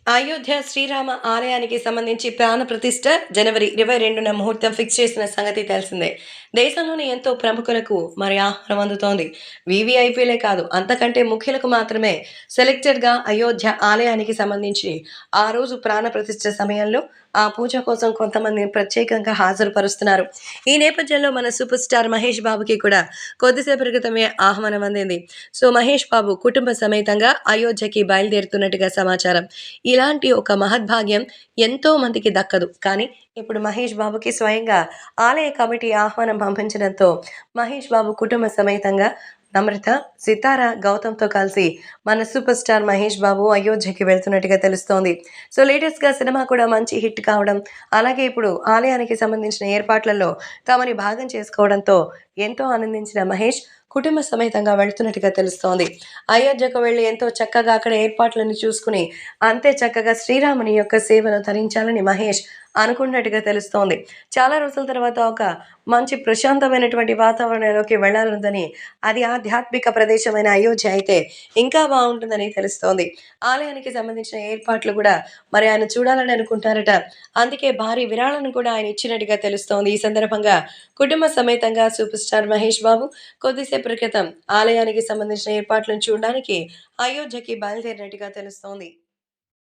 అయోధ్య శ్రీరామ ఆలయానికి సంబంధించి ప్రాణ ప్రతిష్ఠ జనవరి 22న ముహూర్తం ఫిక్స్ చేసిన సంగతి తెలిసిందే. దేశంలోని ఎంతో ప్రముఖులకు మరి ఆహ్వానం అందుతోంది. వీవీఐపీలే కాదు, అంతకంటే ముఖ్యులకు మాత్రమే సెలెక్టెడ్‌గా అయోధ్య ఆలయానికి సంబంధించి ఆ రోజు ప్రాణ ప్రతిష్ఠ సమయంలో ఆ పూజ కోసం కొంతమందిని ప్రత్యేకంగా హాజరుపరుస్తున్నారు. ఈ నేపథ్యంలో మన సూపర్ స్టార్ మహేష్ బాబుకి కూడా కొద్దిసేపటి క్రితమే ఆహ్వానం అందింది. సో, మహేష్ బాబు కుటుంబ సమేతంగా అయోధ్యకి బయలుదేరుతున్నట్టుగా సమాచారం. ఇలాంటి ఒక మహద్భాగ్యం ఎంతో మందికి దక్కదు. కానీ ఇప్పుడు మహేష్ బాబుకి స్వయంగా ఆలయ కమిటీ ఆహ్వానం పంపించడంతో మహేష్ బాబు కుటుంబ సమేతంగా నమ్రత, సితార, గౌతమ్‌తో కలిసి మన సూపర్ స్టార్ మహేష్ బాబు అయోధ్యకి వెళ్తున్నట్టుగా తెలుస్తోంది. సో, లేటెస్ట్‌గా సినిమా కూడా మంచి హిట్ కావడం, అలాగే ఇప్పుడు ఆలయానికి సంబంధించిన ఏర్పాట్లలో తమని భాగం చేసుకోవడంతో ఎంతో ఆనందించిన మహేష్ కుటుంబ సమేతంగా వెళ్తున్నట్టుగా తెలుస్తోంది. అయోధ్యకు వెళ్లి ఎంతో చక్కగా అక్కడ ఏర్పాట్లను చూసుకుని, అంతే చక్కగా శ్రీరాముని యొక్క సేవను తరించాలని మహేష్ అనుకున్నట్టుగా తెలుస్తోంది. చాలా రోజుల తర్వాత ఒక మంచి ప్రశాంతమైనటువంటి వాతావరణంలోకి వెళ్ళాలుందని, అది ఆధ్యాత్మిక ప్రదేశమైన అయోధ్య అయితే ఇంకా బావుంటుందని తెలుస్తోంది. ఆలయానికి సంబంధించిన ఏర్పాట్లు కూడా మరి ఆయన చూడాలని అనుకుంటారట. అందుకే భారీ విరాళాలను కూడా ఆయన ఇచ్చినట్టుగా తెలుస్తోంది. ఈ సందర్భంగా కుటుంబ సమేతంగా సూపర్ స్టార్ మహేష్ బాబు కొద్దిసేపటి క్రితం ఆలయానికి సంబంధించిన ఏర్పాట్లను చూడడానికి అయోధ్యకి బయలుదేరినట్టుగా తెలుస్తోంది.